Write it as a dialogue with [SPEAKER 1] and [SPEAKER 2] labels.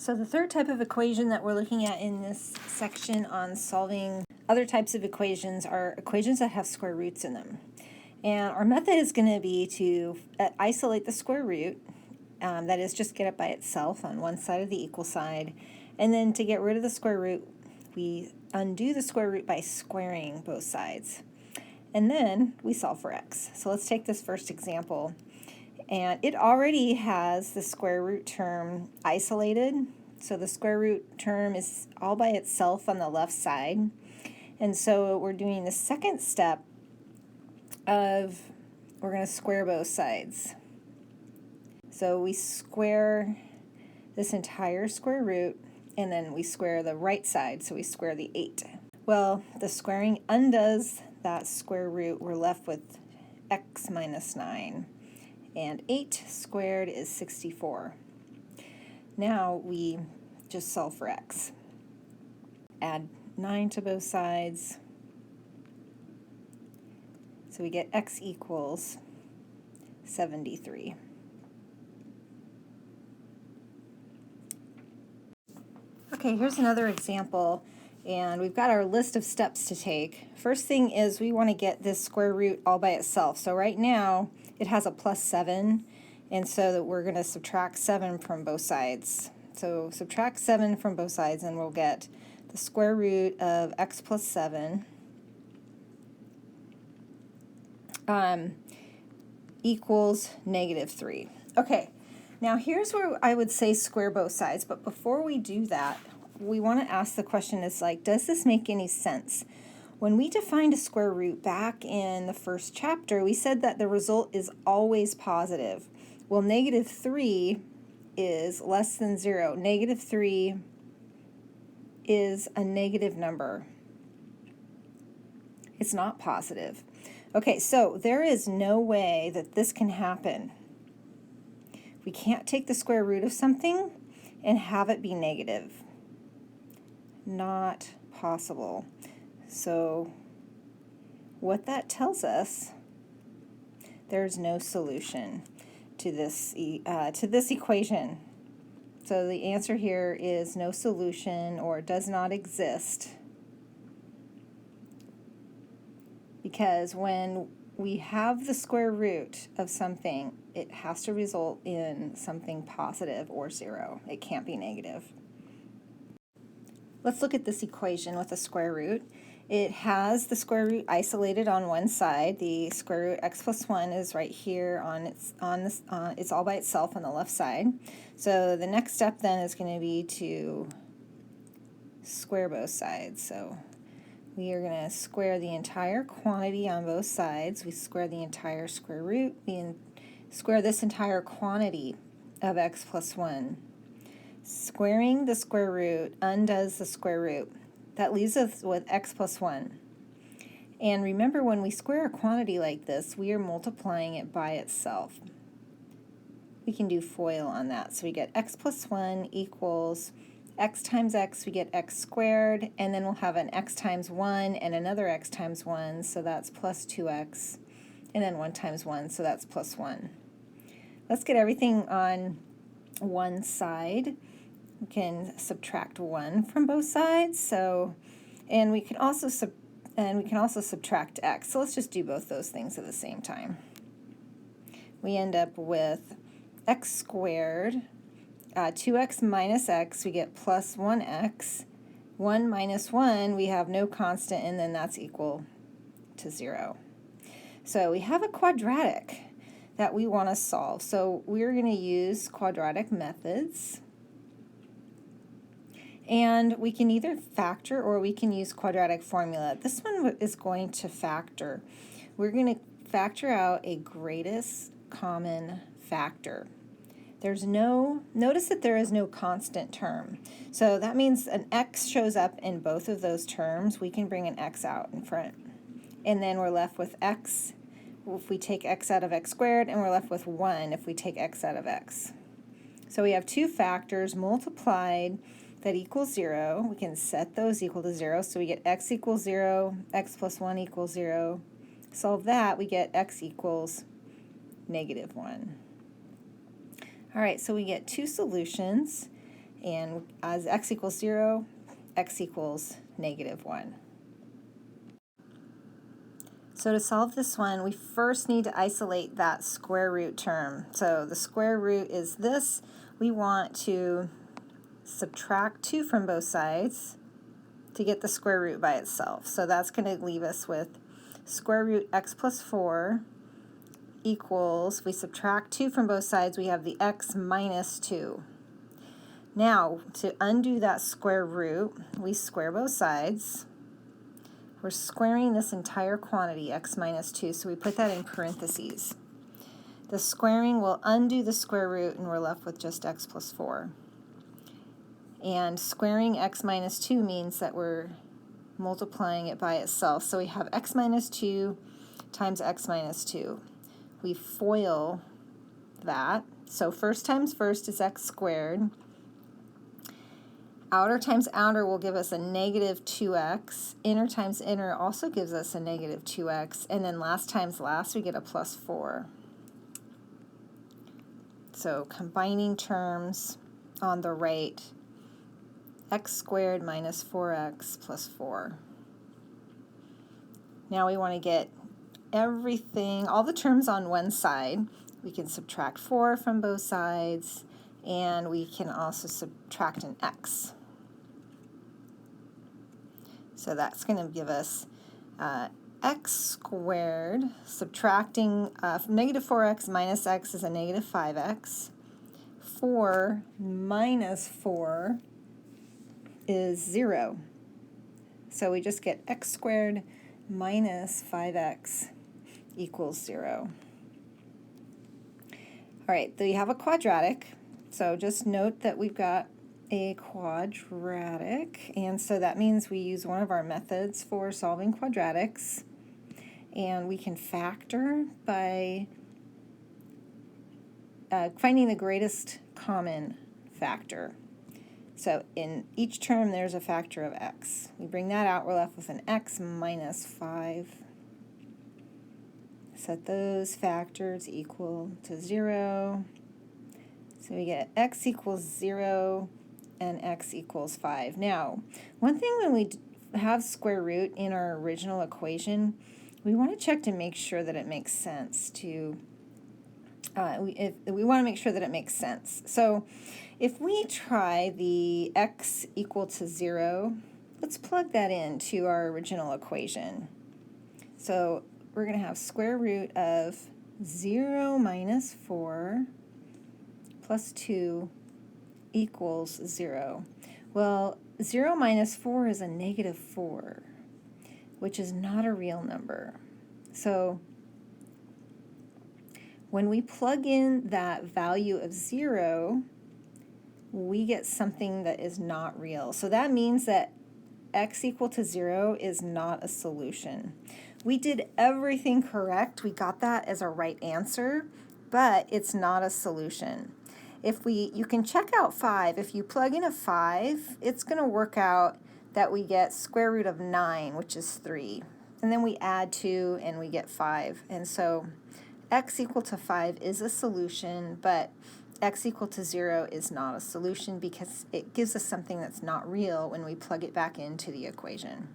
[SPEAKER 1] So the third type of equation that we're looking at in this section on solving other types of equations are equations that have square roots in them. And our method is going to be to isolate the square root, that is, just get it by itself on one side of the equal side. And then to get rid of the square root, we undo the square root by squaring both sides. And then we solve for x. So let's take this first example. And it already has the square root term isolated. So the square root term is all by itself on the left side. And so we're doing the second step of, we're going to square both sides. So we square this entire square root, and then we square the right side, so we square the 8. Well, the squaring undoes that square root. We're left with x minus 9. And 8 squared is 64. Now we just solve for x. Add 9 to both sides. So we get x equals 73. Okay, here's another example, and we've got our list of steps to take. First thing is we want to get this square root all by itself. So right now it has a plus 7, and so that we're going to subtract 7 from both sides. So subtract 7 from both sides and we'll get the square root of x plus 7 equals negative 3. Okay, now here's where I would say square both sides, but before we do that, we want to ask the question, is like, does this make any sense? When we defined a square root back in the first chapter, we said that the result is always positive. Well, negative 3 is less than 0. Negative 3 is a negative number. It's not positive. Okay, so there is no way that this can happen. We can't take the square root of something and have it be negative. Not possible. So what that tells us, there's no solution to this equation. So the answer here is no solution, or does not exist, because when we have the square root of something, it has to result in something positive or 0. It can't be negative. Let's look at this equation with a square root. It has the square root isolated on one side. The square root x plus 1 is right here it's all by itself on the left side. So the next step then is going to be to square both sides. So we are going to square the entire quantity on both sides. We square the entire square root. We square this entire quantity of x plus 1. Squaring the square root undoes the square root. That leaves us with x plus 1. And remember, when we square a quantity like this, we are multiplying it by itself. We can do FOIL on that. So we get x plus 1 equals x times x, we get x squared, and then we'll have an x times 1 and another x times 1, so that's plus 2x, and then 1 times 1, so that's plus 1. Let's get everything on one side. We can subtract 1 from both sides, and we can also subtract x. So let's just do both those things at the same time. We end up with x squared. 2x minus x, we get plus 1x. 1 minus 1, we have no constant, and then that's equal to 0. So we have a quadratic that we want to solve. So we're going to use quadratic methods. And we can either factor or we can use quadratic formula. This one is going to factor. We're going to factor out a greatest common factor. Notice that there is no constant term. So that means an x shows up in both of those terms. We can bring an x out in front. And then we're left with x if we take x out of x squared, and we're left with 1 if we take x out of x. So we have two factors multiplied that equals 0. We can set those equal to 0. So we get x equals 0, x plus 1 equals 0. Solve that, we get x equals negative 1. All right, so we get two solutions, And as x equals 0, x equals -1. So to solve this one, we first need to isolate that square root term. So the square root is this. We want to subtract 2 from both sides to get the square root by itself. So that's going to leave us with square root x plus 4 equals, we subtract 2 from both sides, we have the x minus 2. Now, to undo that square root, we square both sides. We're squaring this entire quantity, x minus 2, so we put that in parentheses. The squaring will undo the square root, and we're left with just x plus 4. And squaring x minus 2 means that we're multiplying it by itself. So we have x minus 2 times x minus 2. We FOIL that. So first times first is x squared. Outer times outer will give us a negative 2x. Inner times inner also gives us a negative 2x. And then last times last, we get a plus 4. So combining terms on the right, x squared minus 4x plus 4. Now we want to get everything, all the terms on one side. We can subtract 4 from both sides, and we can also subtract an x. So that's going to give us x squared, subtracting negative 4x minus x is a negative 5x. 4 minus 4 is 0. So we just get x squared minus 5x equals 0. All right, so you have a quadratic. So just note that we've got a quadratic, and so that means we use one of our methods for solving quadratics, and we can factor by finding the greatest common factor. So in each term there's a factor of x. We bring that out, we're left with an x minus 5. Set those factors equal to 0. So we get x equals 0 and x equals 5. Now, one thing when we have square root in our original equation, we want to check to make sure that it makes sense to we want to make sure that it makes sense. So if we try the x equal to 0, let's plug that into our original equation. So we're going to have square root of 0 minus 4 plus 2 equals 0. Well, 0 minus 4 is a negative 4, which is not a real number. So when we plug in that value of 0, we get something that is not real. So that means that x equal to 0 is not a solution. We did everything correct. We got that as a right answer, but it's not a solution. You can check out 5. If you plug in a 5, it's going to work out that we get square root of 9, which is 3. And then we add 2 and we get 5. And so x equal to 5 is a solution, but x equal to 0 is not a solution because it gives us something that's not real when we plug it back into the equation.